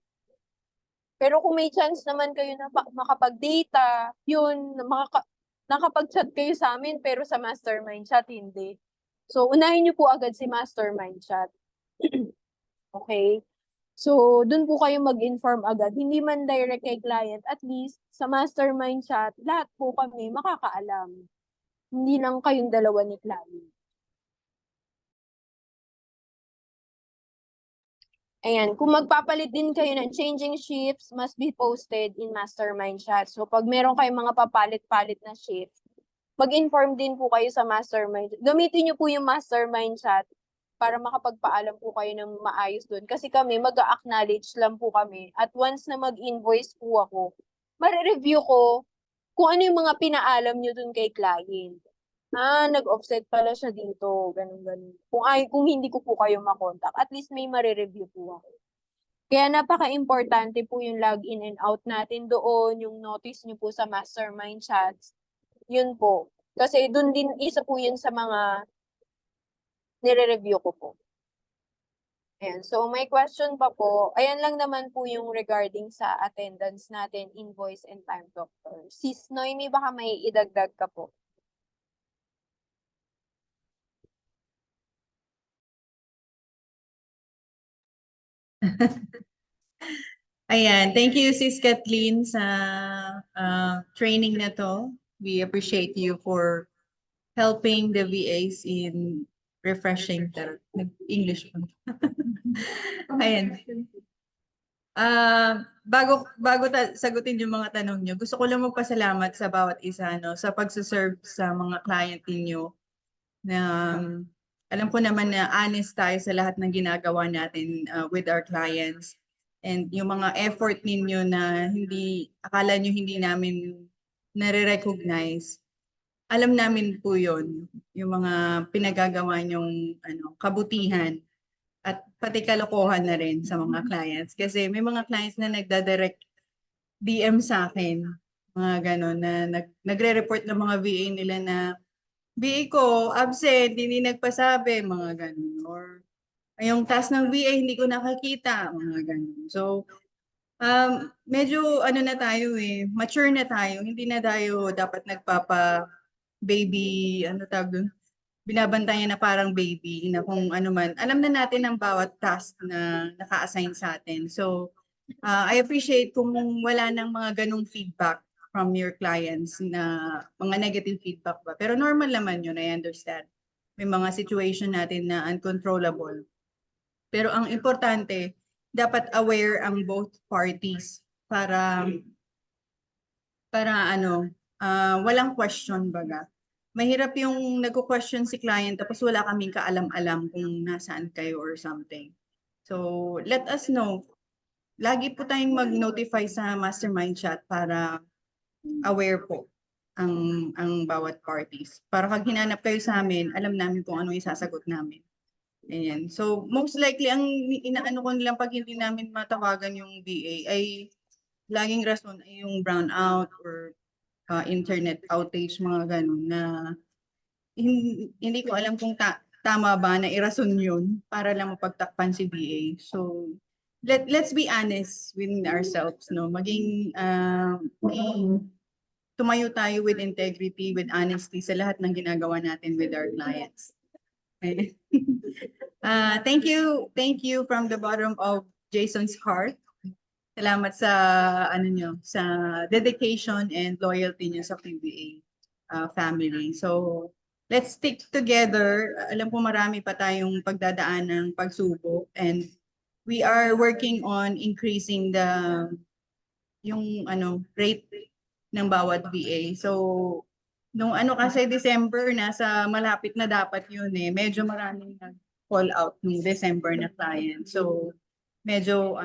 Pero kung may chance naman kayo na makapag-data, yun, nakapag-chat kayo sa amin, pero sa mastermind chat, hindi. So, unahin niyo po agad si mastermind chat. Okay? So, dun po kayo mag-inform agad. Hindi man direct kay client, at least sa mastermind chat, lahat po kami makakaalam. Hindi lang kayong dalawa ni client. Ayan, kung magpapalit din kayo ng changing shifts, must be posted in mastermind chat. So, pag meron kayong mga papalit-palit na shift, mag-inform din po kayo sa mastermind. Gamitin niyo po yung mastermind chat para makapagpaalam po kayo ng maayos doon. Kasi kami, mag-acknowledge lang po kami. At once na mag-invoice po ako, mare-review ko kung ano yung mga pinaalam nyo doon kay client. Nag-offset pala siya dito, ganun. Kung hindi ko po kayo makontak, at least may mare-review po ako. Kaya napaka-importante po yung login and out natin doon, yung notice nyo po sa mastermind chats. Yun po. Kasi dun din, isa po yun sa mga nire-review ko po. Ayan. So, may question pa po. Ayan lang naman po yung regarding sa attendance natin, invoice and time doctor. Sis Noemi, baka may idagdag ka po. Ayan, thank you Sis Kathleen sa training na to. We appreciate you for helping the VAs in refreshing their English. Ayan. Bago sagutin yung mga tanong nyo, gusto ko lang magpasalamat sa bawat isa sa pagsaserve sa mga client ninyo na alam ko naman na honest tayo sa lahat ng ginagawa natin with our clients. And yung mga effort ninyo na akala nyo hindi namin nare-recognize, alam namin po yun, yung mga pinagagawa nyong kabutihan at pati kalokohan na rin sa mga clients. Kasi may mga clients na nagdadirect DM sa akin, mga ganon, na nagre-report ng mga VA nila na VA ko, absent, hindi nagpasabi, mga ganon. Or yung task ng VA, hindi ko nakakita, mga ganon. So, medyo na tayo mature na tayo. Hindi na tayo dapat baby, tawag doon? Binabantayan na parang baby na kung ano man. Alam na natin ang bawat task na naka-assign sa atin. So, I appreciate kung wala nang mga ganong feedback from your clients na mga negative feedback ba. Pero normal naman yun, I understand. May mga situation natin na uncontrollable. Pero ang importante, dapat aware ang both parties para walang question baga. Mahirap yung nagko-question si client tapos wala kaming kaalam-alam kung nasaan kayo or something. So, let us know. Lagi po tayong mag-notify sa mastermind chat para aware po ang bawat parties. Para pag hinanap kayo sa amin, alam namin kung ano isasagot namin. Ayan. So, most likely, ang inaano ko nilang pag hindi namin matawagan yung VA ay laging rason ay yung brownout or internet outage, mga ganun na hindi ko alam kung tama ba na irason yun para lang mapagtakpan si VA. So, let's be honest with ourselves, no? Maging tumayo tayo with integrity, with honesty sa lahat ng ginagawa natin with our clients. Thank you from the bottom of Jason's heart. Salamat sa sa dedication and loyalty niyo sa PBA family. So, let's stick together. Alam ko marami pa tayong pagdadaan ng pagsubok and we are working on increasing yung rate ng bawat VA. So, nung kasi December, nasa malapit na dapat yun medyo maraming nag-call out ng December na client. So, medyo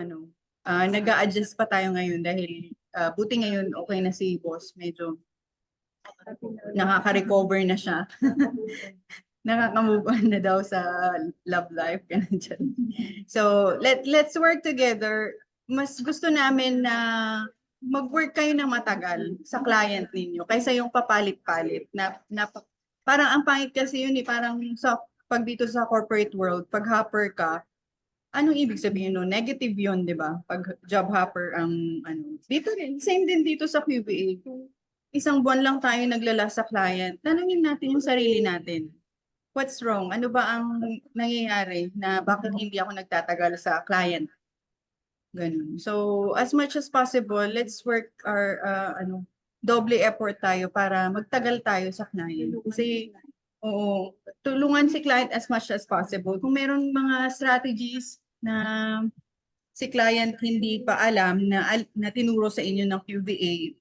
nag-a-adjust pa tayo ngayon dahil buti ngayon okay na si boss. Medyo nakaka-recover na siya. Nakaka-move on na daw sa love life. So, let's work together. Mas gusto namin na mag-work kayo ng matagal sa client ninyo kaysa yung papalit-palit na parang ang pangit kasi yun parang pag dito sa corporate world, pag hopper ka, anong ibig sabihin no? Negative yun, di ba? Pag job hopper ang dito rin, same din dito sa QBA. Kung isang buwan lang tayo naglala sa client, tanungin natin yung sarili natin. What's wrong? Ano ba ang nangyayari na bakit hindi ako nagtatagal sa client? Ganun. So, as much as possible, let's work our doble effort tayo para magtagal tayo sa client. Kasi, tulungan si client as much as possible. Kung meron mga strategies na si client hindi pa alam na tinuro sa inyo ng QVA,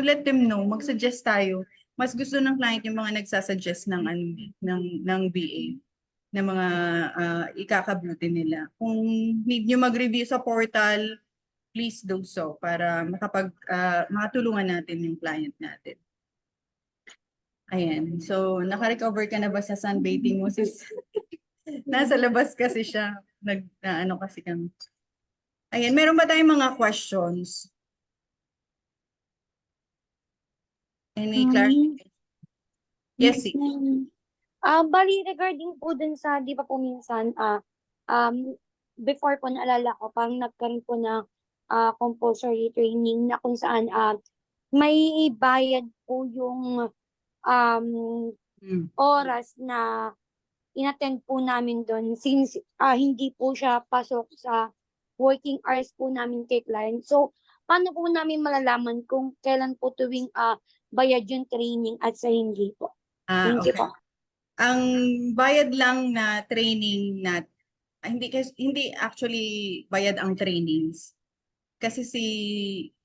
let them know, mag-suggest tayo. Mas gusto ng client yung mga nagsasuggest ng VA na mga ikakabuti nila. Kung need nyo mag-review sa portal, please do so para makatulungan natin yung client natin. Ayan. So, naka-recover ka na ba sa sunbathing mo, sis? Nasa labas kasi siya. Kasi kami. Ayan. Meron ba tayong mga questions? Any clarification? Yes, sis. Bali, regarding po dun sa, di ba po minsan, before po naalala ko, parang nagkaroon po ng compulsory training na kung saan may bayad po yung oras na inattend po namin doon since hindi po siya pasok sa working hours po namin kay client. So, paano po namin malalaman kung kailan po tuwing bayad yung training at sa hindi po? Thank you Okay. po. Ang bayad lang na training na hindi actually bayad ang trainings. Kasi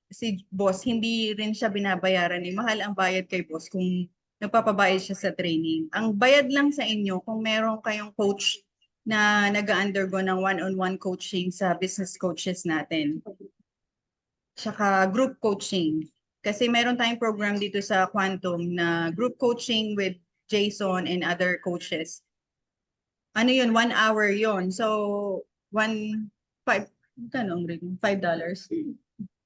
si boss hindi rin siya binabayaran eh. Mahal ang bayad kay boss kung nagpapabayad siya sa training. Ang bayad lang sa inyo kung meron kayong coach na nag-undergo ng one-on-one coaching sa business coaches natin. Tsaka group coaching. Kasi meron tayong program dito sa Quantum na group coaching with Jason and other coaches. Ano yun? 1 hour yun. So, magkano ang rate? $5.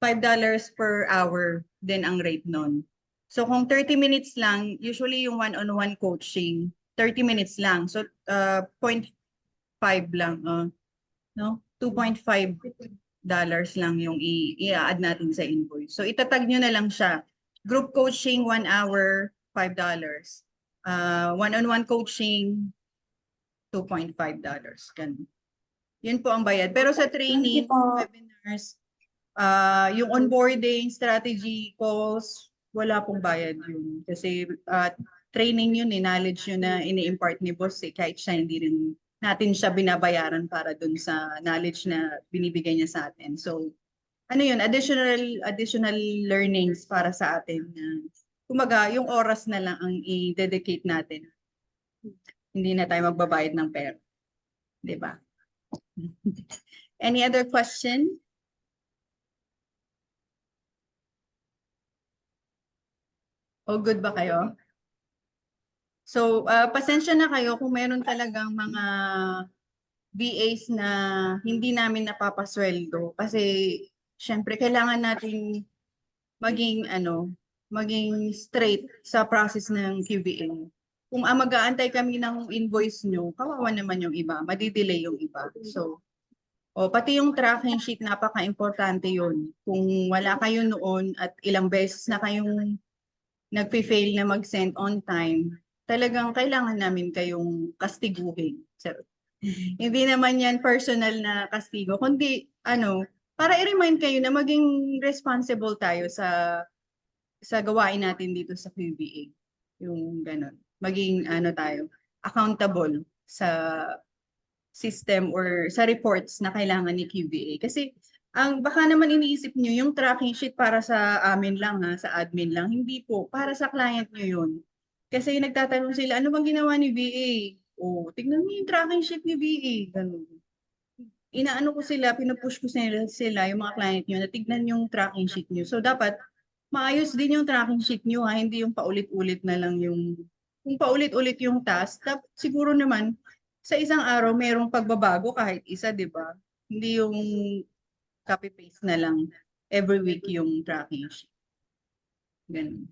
$5 per hour din ang rate nun. So, kung 30 minutes lang, usually yung one-on-one coaching, 30 minutes lang. So, 0.5 lang. No? $2.5 lang yung i-add natin sa invoice. So, itatag nyo na lang siya. Group coaching, 1 hour, $5. One-on-one coaching, $2.5. Ganun. Yun po ang bayad. Pero sa training, Thank you po. webinars, yung onboarding, strategy, calls, wala pong bayad yun. Kasi training yun, knowledge yun na ini-impart ni boss kahit siya hindi rin natin siya binabayaran para dun sa knowledge na binibigay niya sa atin. So, ano yun, additional learnings para sa atin. Kumaga, yung oras na lang ang i-dedicate natin. Hindi na tayo magbabayad ng pera. Di ba? Any other question? O good ba kayo? So, pasensya na kayo kung meron talagang mga VAs na hindi namin napapasweldo kasi syempre kailangan natin maging straight sa process ng QBA. Kung mag-aantay kami ng invoice nyo, kawawa naman yung iba, madidelay yung iba. So, pati yung tracking sheet, napaka-importante yun. Kung wala kayo noon at ilang beses na kayong nagpe-fail na mag-send on time, talagang kailangan namin kayong kastiguhin. Hindi naman yan personal na kastigo, kundi para i-remind kayo na maging responsible tayo sa gawain natin dito sa QBA. Yung ganun. Maging tayo, accountable sa system or sa reports na kailangan ni QBA. Kasi baka naman iniisip nyo, yung tracking sheet para sa amin lang sa admin lang. Hindi po, para sa client nyo yun. Kasi nagtatanong sila, ano bang ginawa ni VA? Tignan mo yung tracking sheet ni VA. Ganun. Inaano ko sila, pinupush ko sila, yung mga client nyo, na tignan yung tracking sheet nyo. So dapat, maayos din yung tracking sheet nyo hindi yung paulit-ulit na lang kung paulit-ulit yung task, siguro naman, sa isang araw, mayroong pagbabago kahit isa, di ba? Hindi yung copy-paste na lang every week yung tracking sheet. Ganun.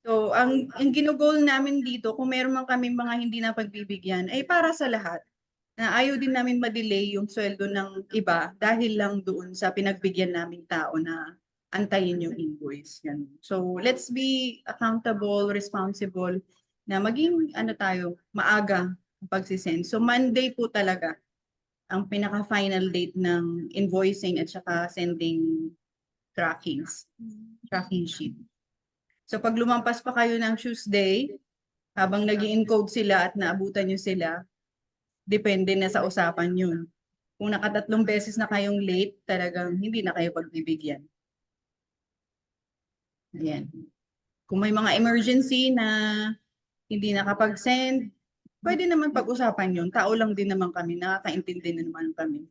So, ang ginugol namin dito, kung meron man kami mga hindi na pagbibigyan, ay para sa lahat. Na ayaw din namin ma-delay yung sweldo ng iba dahil lang doon sa pinagbigyan namin tao na antayin yung invoice. Ganun. So, let's be accountable, responsible, na maging maaga ang pagsisend. So, Monday po talaga ang pinaka-final date ng invoicing at saka sending tracking sheet. So, pag lumampas pa kayo ng Tuesday, habang nag-i-encode sila at naabutan nyo sila, depende na sa usapan yun. Kung nakatatlong beses na kayong late, talagang hindi na kayo pagbibigyan. Ayan. Kung may mga emergency na hindi nakapag-send, pwede naman pag-usapan yun. Tao lang din naman kami, nakakaintindi na naman kami.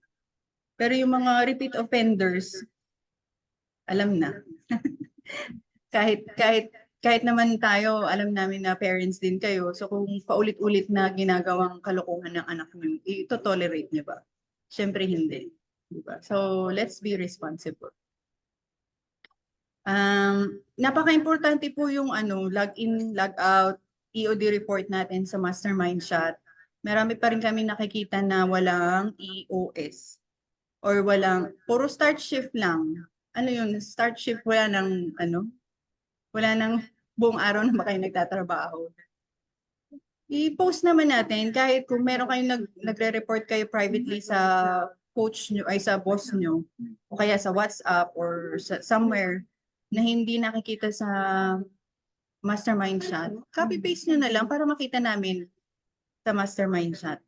Pero yung mga repeat offenders, alam na. kahit naman tayo, alam namin na parents din kayo. So kung paulit-ulit na ginagawang kalokohan ng anak niyo, ito-tolerate niyo ba? Siyempre hindi. Diba? So let's be responsible. Napaka-importante po yung log-in, log-out, EOD report natin sa Mastermind Chat. Marami pa rin kami nakikita na walang EOS or puro start shift lang. Ano yun? Start shift, wala nang buong araw na ba kayo nagtatrabaho. i-post naman natin kahit kung meron kayong nagre-report kayo privately sa coach nyo, ay sa boss nyo, o kaya sa WhatsApp or somewhere na hindi nakikita sa mastermind chat, copy-paste nyo na lang para makita namin sa mastermind chat.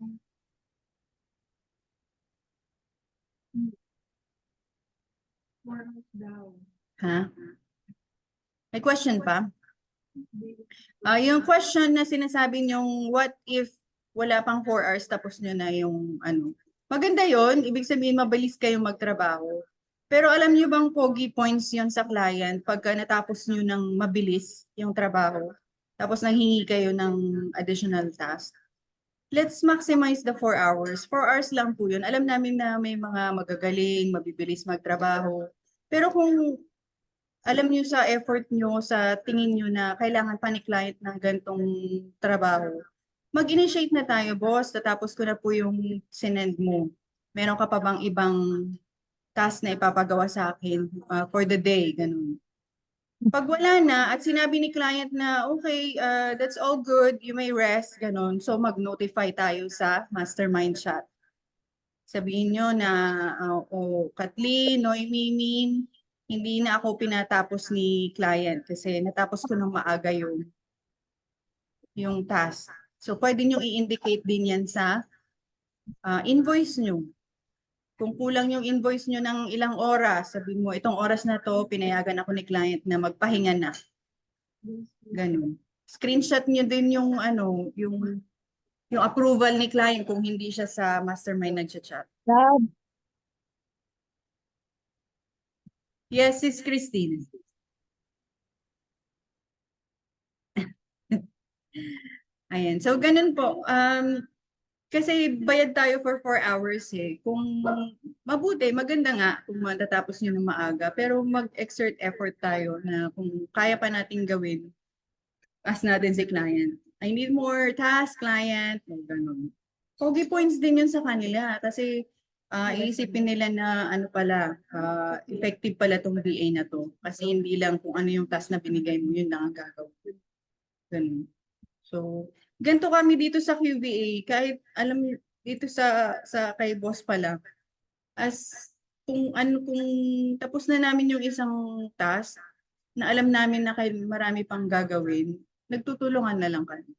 Ha? May question pa? Yung question na sinasabi nyong what if wala pang 4 hours tapos nyo na yung ano. Maganda yon, ibig sabihin mabilis kayong magtrabaho. Pero alam nyo bang pogi points yon sa client pagka natapos nyo ng mabilis yung trabaho, tapos nanghingi kayo ng additional task? Let's maximize the 4 hours. 4 hours lang po yun. Alam namin na may mga magagaling, mabibilis magtrabaho. Pero kung alam niyo sa effort niyo, sa tingin niyo na kailangan pa ni client ng gantong trabaho, mag-initiate na tayo, boss. Tatapos ko na po yung sinend mo. Meron ka pa bang ibang task na ipapagawa sa akin for the day? Ganun. Pag wala na at sinabi ni client na, okay, that's all good, you may rest, ganun. So mag-notify tayo sa mastermind chat. Sabihin nyo na, Kathleen, Noemi, Min, hindi na ako pinatapos ni client kasi natapos ko ng maaga yung task. So pwede nyo i-indicate din yan sa invoice nyo. Kung kulang yung invoice nyo ng ilang oras, sabihin mo, itong oras na to, pinayagan ako ni client na magpahinga na. Ganun. Screenshot nyo din yung yung approval ni client kung hindi siya sa mastermind nagchat-chat. Yes, Sis Christine. Ayan. So, ganun po. Kasi bayad tayo for 4 hours eh. Kung mabuti, maganda nga kung matatapos nyo ng maaga. Pero mag-exert effort tayo na kung kaya pa natin gawin, ask natin si client. I need more task, client. O ganun. Pogi points din yun sa kanila. Kasi iisipin nila na ano pala, effective pala tong VA na to. Kasi hindi lang kung ano yung task na binigay mo, yun lang ang gagawin. Ganun. So, ganito kami dito sa QVA, kahit alam niyo dito sa kay boss pala, as kung tapos na namin yung isang task na alam namin na marami pang gagawin, nagtutulungan na lang kami.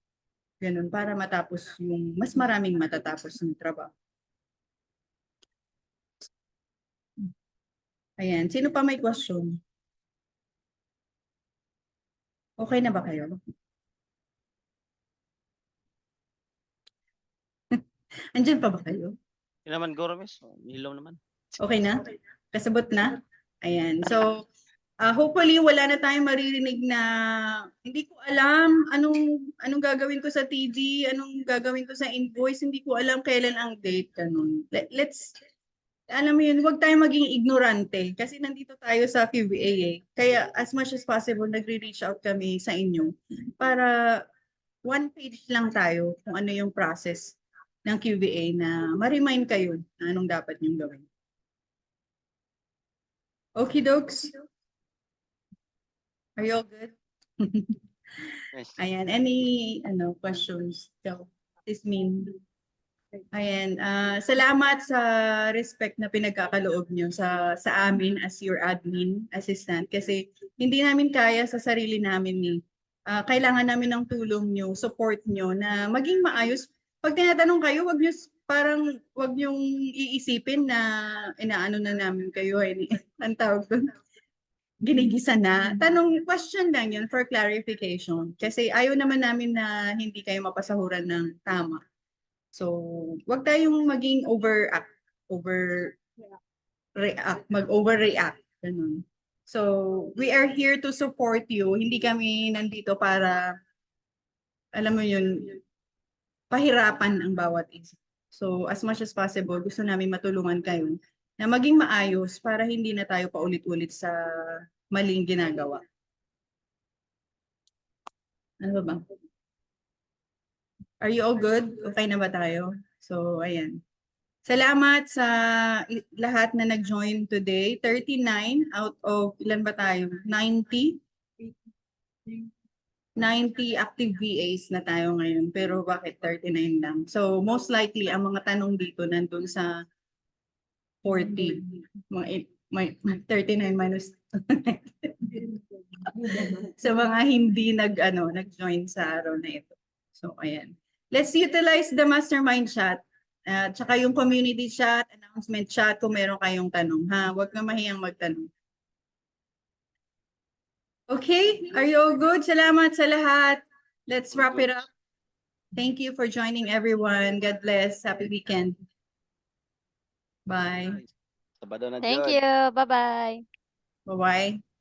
Ganun, para matapos yung mas maraming matatapos ng trabaho. Ayan, sino pa may question? Okay na ba kayo? Andyan pa ba kayo? Yun naman, Goromes. Hilaw naman. Okay na? Kasabot na? Ayan. So, hopefully wala na tayong maririnig na hindi ko alam anong gagawin ko sa TD, anong gagawin ko sa invoice, hindi ko alam kailan ang date, ganun. Let's, alam mo yun, huwag tayong maging ignorante kasi nandito tayo sa QBA eh. Kaya as much as possible, nagre-reach out kami sa inyo para one page lang tayo kung ano yung process ng QBA na ma-remind kayo na anong dapat niyong gawin. Okay, dokes? Are you all good? Yes. Ayan, any questions? So, this mean. Ayan, salamat sa respect na pinagkakaloob nyo sa amin as your admin assistant kasi hindi namin kaya sa sarili namin ni kailangan namin ng tulong nyo, support nyo na maging maayos. Pag tinatanong kayo, wag nyong iisipin na inaano na namin kayo, ang tawag doon, ginigisa na. Question lang yun for clarification. Kasi ayaw naman namin na hindi kayo mapasahuran ng tama. So, wag tayong maging mag-overreact. Ganun. So, we are here to support you. Hindi kami nandito para, alam mo yun, pahirapan ang bawat isa. So, as much as possible, gusto namin matulungan kayo na maging maayos para hindi na tayo paulit-ulit sa maling ginagawa. Ano ba? Are you all good? Okay na ba tayo? So, ayan. Salamat sa lahat na nag-join today. 39 out of, ilan ba tayo? 90? 90 active VAs na tayo ngayon, pero bakit 39 lang? So most likely, ang mga tanong dito nandun sa 40. May 39 minus sa mga hindi nag-join sa araw na ito. So ayan. Let's utilize the mastermind chat. Tsaka yung community chat, announcement chat kung meron kayong tanong, ha? Huwag na mahiyang magtanong. Okay, are you all good? Salamat sa lahat. Let's wrap it up. Thank you for joining everyone. God bless. Happy weekend. Bye. Sabado na, Thank Jod. you. Bye-bye. Bye-bye.